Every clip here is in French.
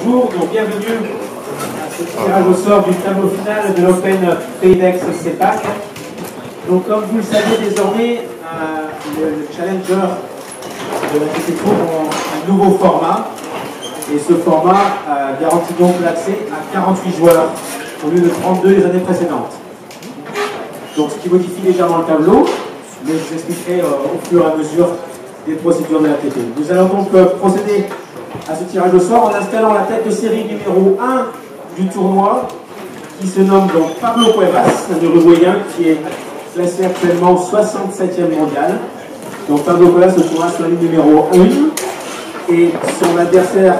Bonjour, donc bienvenue à ce tirage au sort du tableau final de l'Open PayDex CEPAC. Donc comme vous le savez désormais, le challenger de la TT Tour ont un nouveau format. Et ce format garantit donc l'accès à 48 joueurs au lieu de 32 les années précédentes. Donc ce qui modifie légèrement le tableau, mais je vous expliquerai au fur et à mesure des procédures de la TT. Nous allons donc procéder à ce tirage au sort en installant la tête de série numéro 1 du tournoi, qui se nomme donc Pablo Cuevas, un Uruguayen qui est classé actuellement 67e mondial. Donc Pablo Cuevas se trouvera sur la ligne numéro 1 et son adversaire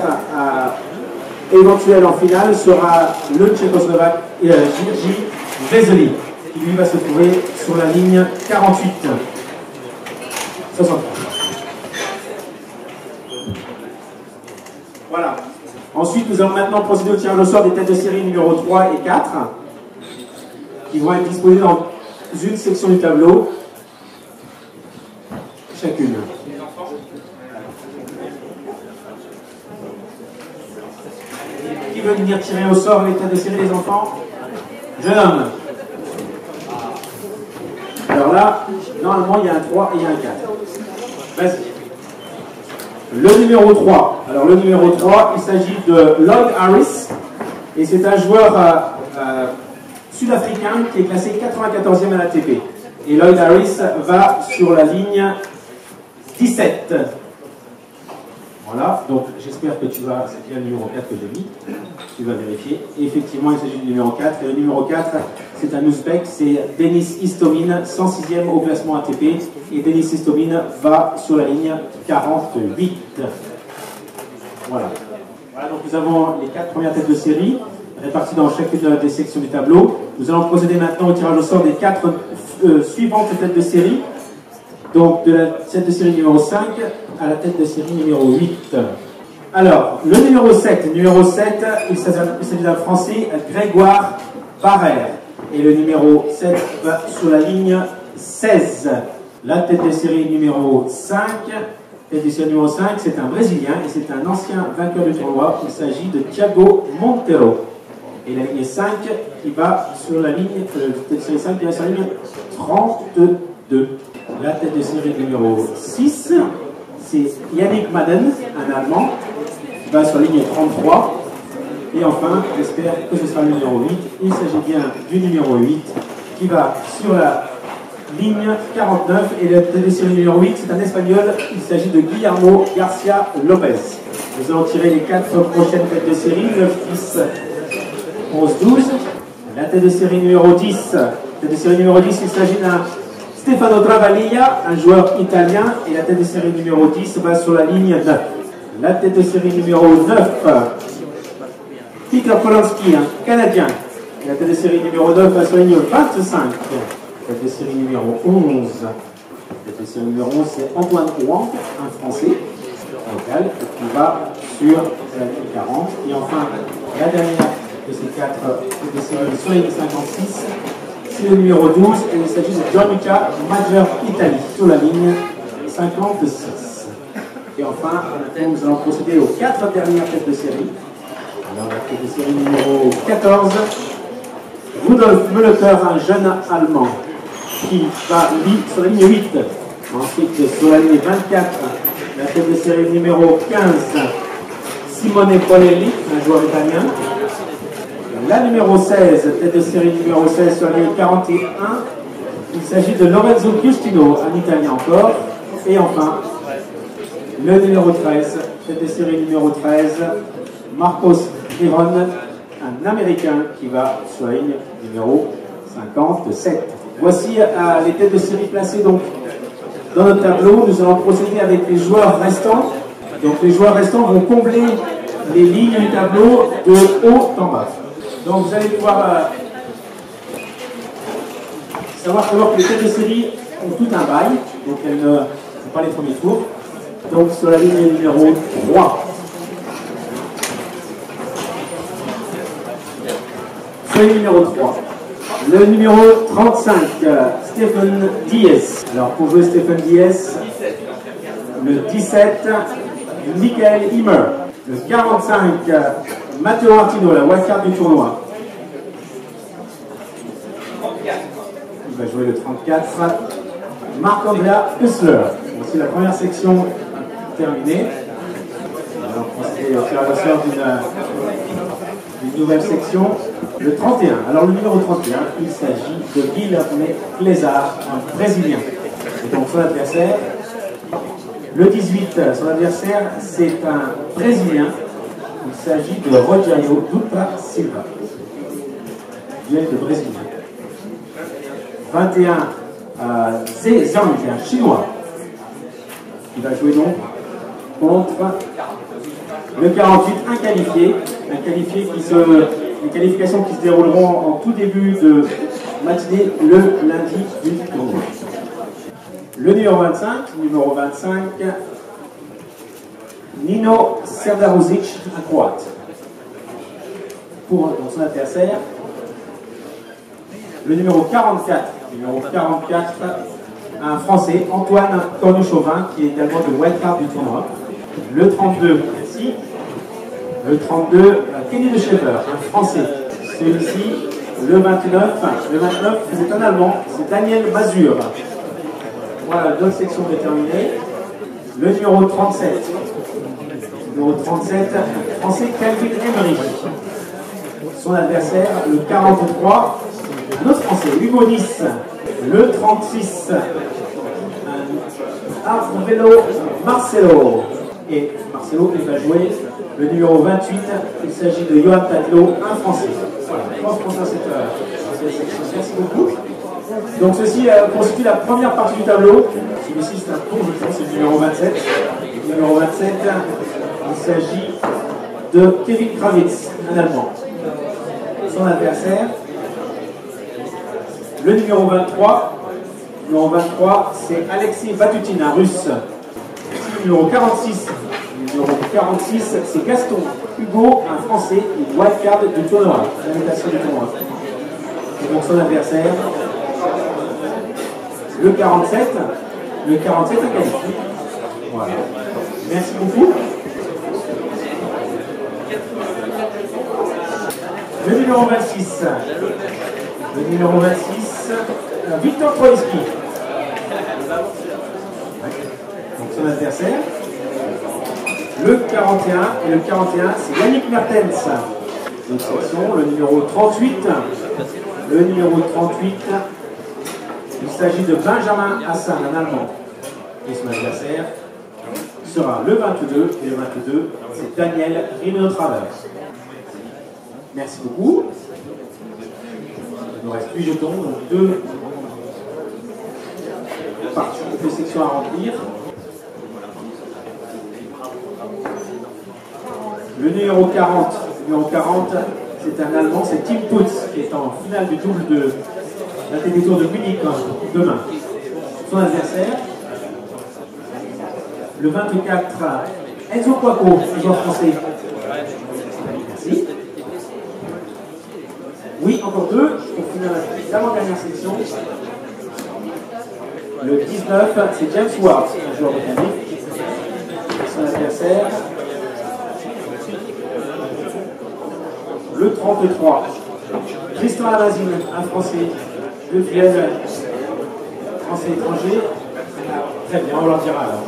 éventuel en finale sera le Tchécoslovaque Jiří Veselý, qui lui va se trouver sur la ligne 48. 63. Voilà. Ensuite, nous allons maintenant procéder au tirage au sort des têtes de série numéro 3 et 4, qui vont être disposées dans une section du tableau, chacune. Qui veut venir tirer au sort les têtes de série des enfants? Jeune homme. Alors là, normalement, il y a un 3 et il y a un 4. Vas-y. Le numéro 3. Alors le numéro 3, il s'agit de Lloyd Harris. Et c'est un joueur sud-africain qui est classé 94e à l'ATP. Et Lloyd Harris va sur la ligne 17. Voilà, donc j'espère que tu vas, c'est bien le numéro 4 que j'ai mis, tu vas vérifier. Et effectivement, il s'agit du numéro 4. Et le numéro 4, c'est un Ouzbek, c'est Denis Istomin, 106e au classement ATP. Et Denis Istomin va sur la ligne 48. Voilà. Voilà, donc nous avons les 4 premières têtes de série, réparties dans chacune des sections du tableau. Nous allons procéder maintenant au tirage au sort des 4 suivantes têtes de série. Donc de la tête de série numéro 5 à la tête de série numéro 8. Alors, le numéro 7, il s'agit d'un Français, Grégoire Barrère. Et le numéro 7 va sur la ligne 16. La tête de série numéro 5, c'est un Brésilien et c'est un ancien vainqueur du tournoi. Il s'agit de Thiago Monteiro. Et la ligne 5 qui va sur la ligne, tête de série 5 qui va sur la ligne 32. La tête de série numéro 6, c'est Yannick Madden, un Allemand, qui va sur la ligne 33. Et enfin, j'espère que ce sera le numéro 8. Il s'agit bien du numéro 8 qui va sur la ligne 49. Et la tête de série numéro 8, c'est un Espagnol. Il s'agit de Guillermo Garcia Lopez. Nous allons tirer les 4 prochaines têtes de série, 9, 10, 11, 12. La tête de série numéro 10, il s'agit d'un Stefano Travaglia, un joueur italien, et la tête de série numéro 10 va sur la ligne 9. La tête de série numéro 9, Peter Polanski, un Canadien, et la tête de série numéro 9 va sur la ligne 25. La tête de série numéro 11, la tête de série numéro 11, c'est Antoine Wang, un Français, local, qui va sur la ligne 40. Et enfin, la dernière de ces 4 têtes de série sur la ligne 56, c'est le numéro 12 et il s'agit de Gianluca Major Italie sur la ligne 56. Et enfin, nous allons procéder aux 4 dernières têtes de série. Alors la tête de série numéro 14, Rudolf Müller, un jeune Allemand qui va sur la ligne 8. Ensuite sur la ligne 24, la tête de série numéro 15, Simone Polelli, un joueur italien. La numéro 16, tête de série numéro 16 sur la ligne 41, il s'agit de Lorenzo Giustino, un Italien encore. Et enfin, le numéro 13, tête de série numéro 13, Marcos Giron, un Américain qui va sur la ligne numéro 57. Voici les têtes de série placées donc dans notre tableau. Nous allons procéder avec les joueurs restants. Donc les joueurs restants vont combler les lignes du tableau de haut en bas. Donc vous allez pouvoir savoir que les têtes de série ont tout un bail, donc elles ne font pas les premiers tours. Donc sur la ligne numéro 3. Sur la ligne numéro 3. Le numéro 35, Stephen Diaz. Alors pour jouer Stephen Diaz, le 17, Michael Himmer. Le 45, Matteo Martino, la wildcard du tournoi. Il va jouer le 34, Marc-Andrea Hussler. Voici la première section terminée. Alors, on va faire la sorte d'une nouvelle section. Le 31. Alors, le numéro 31, il s'agit de Guilherme Clésar, un Brésilien. Et donc, son adversaire. Le 18, son adversaire, c'est un Brésilien. Il s'agit de Rogério Dutra Silva. Duel de Brésilien. 21, Zhe Zhang, un Chinois. Il va jouer donc contre le 48, un qualifié les qualifications qui se dérouleront en tout début de matinée le lundi du tournoi. Le numéro 25, Nino Serdaruzic, un Croate. Pour son adversaire, le numéro 44, un Français, Antoine Cornu-Chauvin, qui est également de wildcard du tournoi. Le 32, merci. Le 32, Kenny de Scheffer, un Français. Celui-ci, le 29, c'est un Allemand, c'est Daniel Mazur. Voilà, deux sections déterminées. Le numéro 37, Français Calvin Emery. Son adversaire, le 43, un autre Français, Hugo Nice. Le 36, Arvelo Marcelo. Et Marcelo, il va jouer le numéro 28. Il s'agit de Johan Tadlo, un Français. Voilà, je pense qu'on a cette section. Merci beaucoup. Donc ceci constitue la première partie du tableau. Celui-ci, c'est un tour, je pense, c'est le numéro 27. Le numéro 27, il s'agit de Kevin Kravitz, un Allemand. Son adversaire, le numéro 23, c'est Alexei Batutin, un Russe. Le numéro 46, c'est Gaston Hugo, un Français, et wildcard du tournoi, l'invitation du tournoi. Et donc son adversaire, le 47, un qualifié. Voilà. Merci beaucoup. Le numéro 26, Victor Troïski. Donc son adversaire. Le 41, c'est Yannick Mertens. Donc section, le numéro 38. Il s'agit de Benjamin Hassan, un Allemand. Et son adversaire sera le 22. Et le 22, c'est Daniel Rino-Travers. Merci beaucoup. Il nous reste 8 jetons, donc 2 parties de section à remplir. Le numéro 40, c'est un Allemand, c'est Tim Putz, qui est en finale du double de la TT Tour de Munich demain. Son adversaire, le 24, Enzo Quaco, un joueur français. Merci. Oui, encore 2, pour finir l'avant-dernière section. Le 19, c'est James Ward, un joueur britannique. Son adversaire, le 33, Tristan Lamazine, un Français de Vienne, Français étranger. Très bien, on leur dira alors.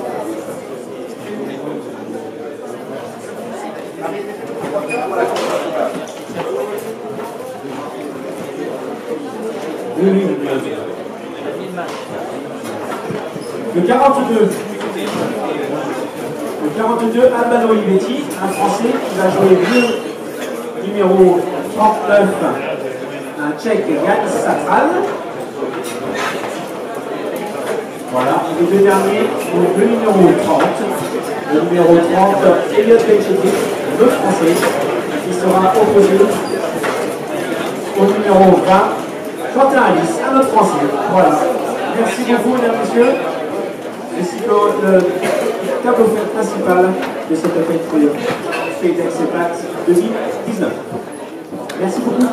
Le 42, Albano Olivetti, un Français qui va jouer le numéro 39, un Tchèque, Yann Satral. Voilà, et les deux derniers, le numéro 30. Le numéro 30, Elliot Bencheti, le Français, qui sera opposé au numéro 20, Quentin Alice, un autre Français. Voilà. Merci beaucoup, mesdames et messieurs. Ainsi que le tableau principal de cette fête FedEx 2019. Merci beaucoup.